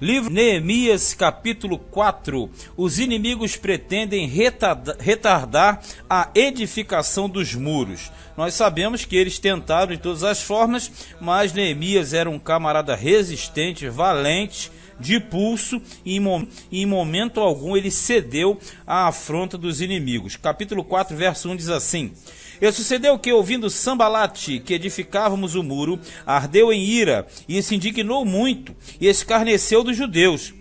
Livro Neemias, capítulo 4. Os inimigos pretendem retardar a edificação dos muros. Nós sabemos que eles tentaram de todas as formas, mas Neemias era um camarada resistente, valente, de pulso, e em momento algum ele cedeu à afronta dos inimigos. Capítulo 4, verso 1 diz assim: E sucedeu que, ouvindo Sambalate, que edificávamos o muro, ardeu em ira, e se indignou muito, e escarneceu dos judeus.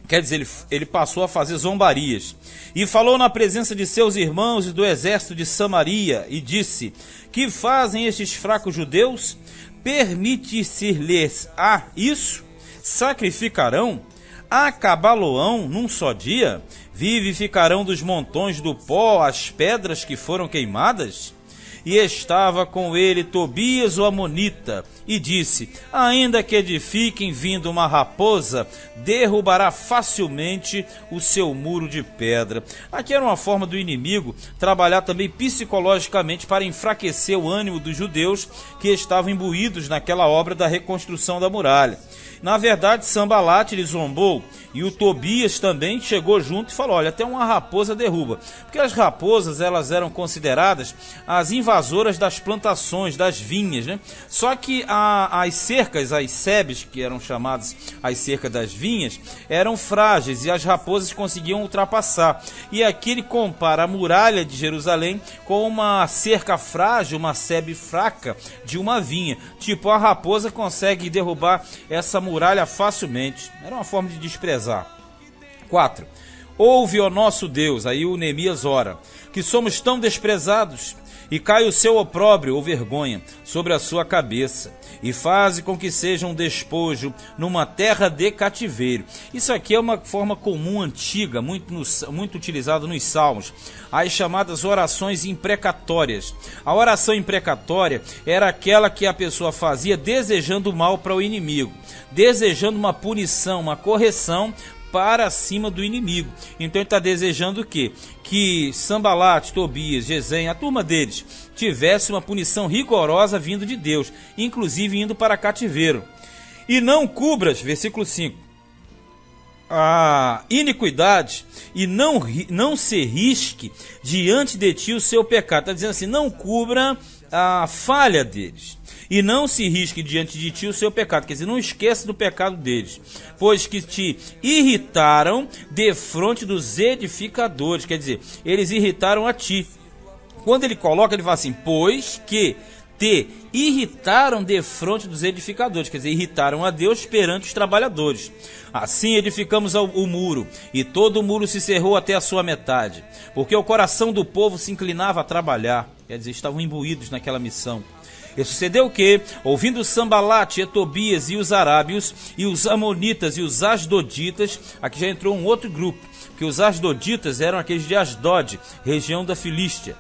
Quer dizer, ele passou a fazer zombarias. E falou na presença de seus irmãos e do exército de Samaria, e disse: Que fazem estes fracos judeus? Permite-se-lhes isso? Sacrificarão? Acabá-lo-ão num só dia? Vivificarão dos montões do pó as pedras que foram queimadas? E estava com ele Tobias o Amonita, e disse: Ainda que edifiquem vindo uma raposa, derrubará facilmente o seu muro de pedra. Aqui era uma forma do inimigo trabalhar também psicologicamente para enfraquecer o ânimo dos judeus que estavam imbuídos naquela obra da reconstrução da muralha. Na verdade, Sambalate lhe zombou, e o Tobias também chegou junto e falou: olha, até uma raposa derruba. Porque as raposas, elas eram consideradas as invasoras das plantações, das vinhas, né? Só que as cercas, as sebes, que eram chamadas as cercas das vinhas, eram frágeis e as raposas conseguiam ultrapassar. E aqui ele compara a muralha de Jerusalém com uma cerca frágil, uma sebe fraca de uma vinha. Tipo, a raposa consegue derrubar essa muralha facilmente. Era uma forma de desprezar. 4. Ouve, ó nosso Deus, aí o Neemias ora, que somos tão desprezados, e cai o seu opróbrio ou vergonha sobre a sua cabeça, e faze com que seja um despojo numa terra de cativeiro. Isso aqui é uma forma comum, antiga, muito utilizada nos salmos, as chamadas orações imprecatórias. A oração imprecatória era aquela que a pessoa fazia desejando mal para o inimigo, desejando uma punição, uma correção para cima do inimigo. Então ele está desejando o quê? Que Sambalate, Tobias, Gesem, a turma deles, tivesse uma punição rigorosa vindo de Deus, inclusive indo para cativeiro. E não cubras, versículo 5, a iniquidade, e não se risque diante de ti o seu pecado. Está dizendo assim, não cubra a falha deles, e não se risque diante de ti o seu pecado. Quer dizer, não esqueça do pecado deles, pois que te irritaram defronte dos edificadores. Quer dizer, eles irritaram a ti. Quando ele coloca, ele fala assim, pois que te irritaram defronte dos edificadores. Quer dizer, irritaram a Deus perante os trabalhadores. Assim edificamos o muro, e todo o muro se cerrou até a sua metade, porque o coração do povo se inclinava a trabalhar. Quer dizer, estavam imbuídos naquela missão. E sucedeu que, ouvindo Sambalate, Tobias e os arábios, e os amonitas e os asdoditas, aqui já entrou um outro grupo, que os asdoditas eram aqueles de Asdod, região da Filístia,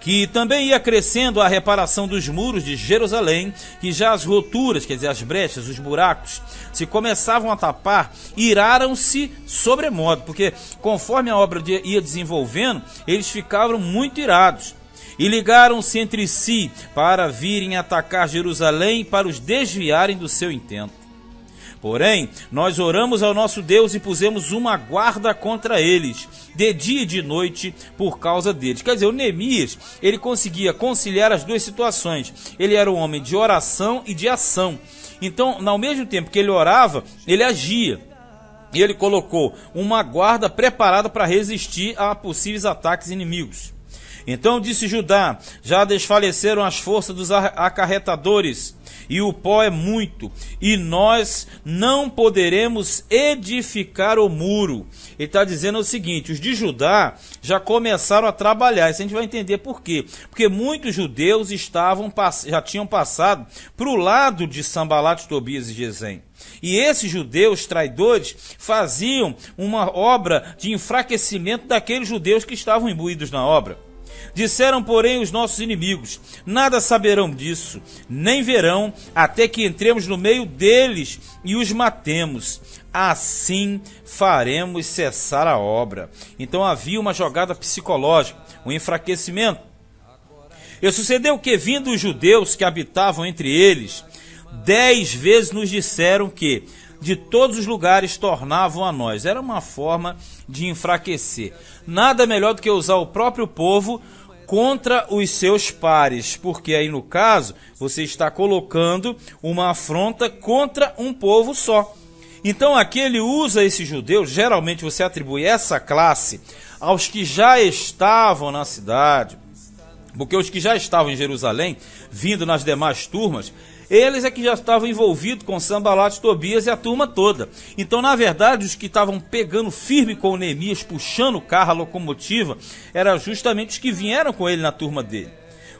que também ia crescendo a reparação dos muros de Jerusalém, que já as roturas, quer dizer, as brechas, os buracos, se começavam a tapar, iraram-se sobremodo, porque conforme a obra ia desenvolvendo, eles ficavam muito irados. E ligaram-se entre si para virem atacar Jerusalém, para os desviarem do seu intento. Porém, nós oramos ao nosso Deus e pusemos uma guarda contra eles, de dia e de noite, por causa deles. Quer dizer, o Neemias, ele conseguia conciliar as duas situações. Ele era um homem de oração e de ação. Então, ao mesmo tempo que ele orava, ele agia. E ele colocou uma guarda preparada para resistir a possíveis ataques inimigos. Então disse Judá: já desfaleceram as forças dos acarretadores, e o pó é muito, e nós não poderemos edificar o muro. Ele está dizendo o seguinte, os de Judá já começaram a trabalhar. Isso a gente vai entender por quê. Porque muitos judeus já tinham passado para o lado de Sambalate, Tobias e Gesem. E esses judeus traidores faziam uma obra de enfraquecimento daqueles judeus que estavam imbuídos na obra. Disseram, porém, os nossos inimigos: nada saberão disso, nem verão, até que entremos no meio deles e os matemos. Assim faremos cessar a obra. Então havia uma jogada psicológica, um enfraquecimento. E sucedeu que, vindo os judeus que habitavam entre eles, 10 vezes nos disseram que de todos os lugares tornavam a nós. Era uma forma de enfraquecer. Nada melhor do que usar o próprio povo contra os seus pares, porque aí no caso você está colocando uma afronta contra um povo só. Então aqui ele usa esses judeus, geralmente você atribui essa classe aos que já estavam na cidade, porque os que já estavam em Jerusalém, vindo nas demais turmas, eles é que já estavam envolvidos com Sanbalat, Tobias e a turma toda. Então, na verdade, os que estavam pegando firme com Neemias, puxando o carro, a locomotiva, eram justamente os que vieram com ele na turma dele.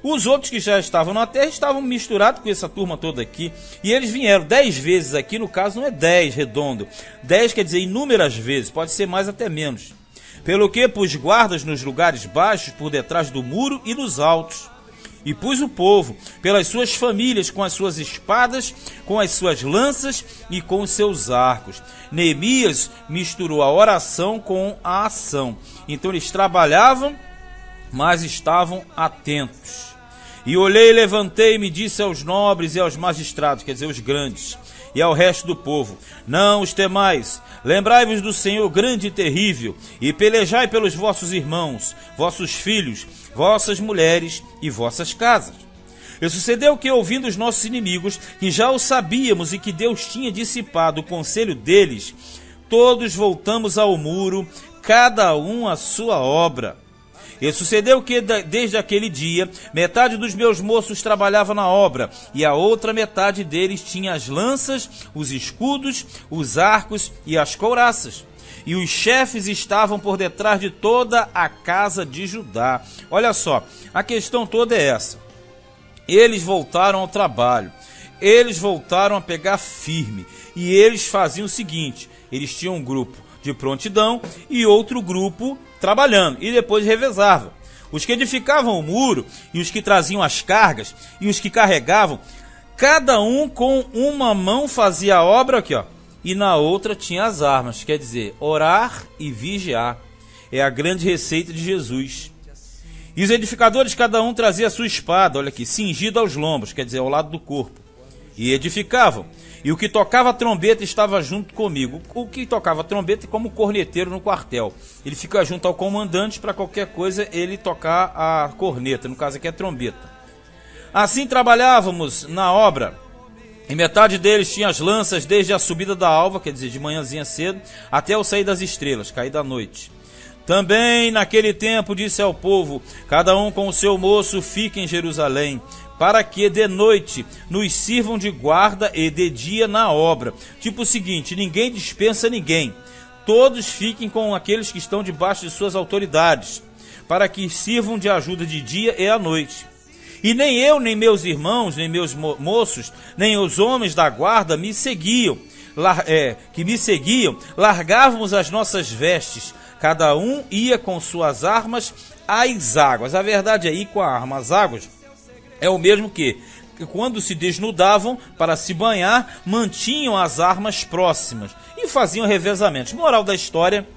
Os outros que já estavam na terra estavam misturados com essa turma toda aqui. E eles vieram 10 vezes aqui, no caso não é 10 redondo. 10 quer dizer inúmeras vezes, pode ser mais até menos. Pelo que pus guardas nos lugares baixos, por detrás do muro e nos altos. E pus o povo, pelas suas famílias, com as suas espadas, com as suas lanças e com os seus arcos. Neemias misturou a oração com a ação. Então eles trabalhavam, mas estavam atentos. E olhei, levantei-me e disse aos nobres e aos magistrados, quer dizer, os grandes, e ao resto do povo: não os temais, lembrai-vos do Senhor grande e terrível, e pelejai pelos vossos irmãos, vossos filhos, vossas mulheres e vossas casas. E sucedeu que, ouvindo os nossos inimigos, que já o sabíamos e que Deus tinha dissipado o conselho deles, todos voltamos ao muro, cada um à sua obra. E sucedeu que, desde aquele dia, metade dos meus moços trabalhava na obra, e a outra metade deles tinha as lanças, os escudos, os arcos e as couraças. E os chefes estavam por detrás de toda a casa de Judá. Olha só, a questão toda é essa. Eles voltaram ao trabalho, eles voltaram a pegar firme, e eles faziam o seguinte: eles tinham um grupo de prontidão e outro grupo trabalhando, e depois revezava. Os que edificavam o muro, e os que traziam as cargas, e os que carregavam, cada um com uma mão fazia a obra aqui, ó, e na outra tinha as armas, quer dizer, orar e vigiar. É a grande receita de Jesus. E os edificadores, cada um trazia a sua espada, olha aqui, cingida aos lombos, quer dizer, ao lado do corpo, e edificavam. E o que tocava trombeta estava junto comigo. O que tocava trombeta é como corneteiro no quartel. Ele fica junto ao comandante para qualquer coisa ele tocar a corneta, no caso aqui é trombeta. Assim trabalhávamos na obra. E metade deles tinha as lanças desde a subida da alva, quer dizer, de manhãzinha cedo, até o sair das estrelas, cair da noite. Também naquele tempo disse ao povo: cada um com o seu moço fique em Jerusalém, para que de noite nos sirvam de guarda e de dia na obra. Tipo o seguinte, ninguém dispensa ninguém. Todos fiquem com aqueles que estão debaixo de suas autoridades, para que sirvam de ajuda de dia e à noite. E nem eu, nem meus irmãos, nem meus moços, nem os homens da guarda que me seguiam, largávamos as nossas vestes. Cada um ia com suas armas às águas. A verdade é ir com a arma às águas é o mesmo que quando se desnudavam para se banhar, mantinham as armas próximas e faziam revezamentos. Moral da história: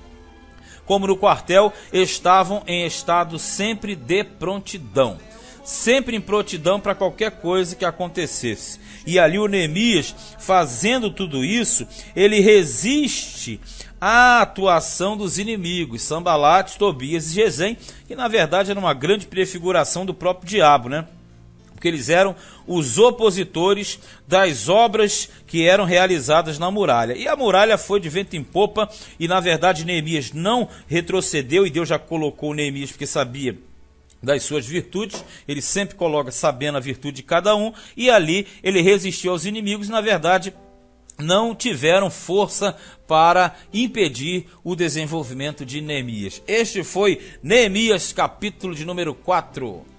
como no quartel, estavam em estado sempre de prontidão. Sempre em prontidão para qualquer coisa que acontecesse. E ali o Neemias, fazendo tudo isso, ele resiste à atuação dos inimigos, Sanbalat, Tobias e Gesem, que na verdade era uma grande prefiguração do próprio diabo, né? Porque eles eram os opositores das obras que eram realizadas na muralha. E a muralha foi de vento em popa, e na verdade Neemias não retrocedeu, e Deus já colocou Neemias porque sabia das suas virtudes, ele sempre coloca sabendo a virtude de cada um, e ali ele resistiu aos inimigos, e na verdade não tiveram força para impedir o desenvolvimento de Neemias. Este foi Neemias, capítulo de número 4.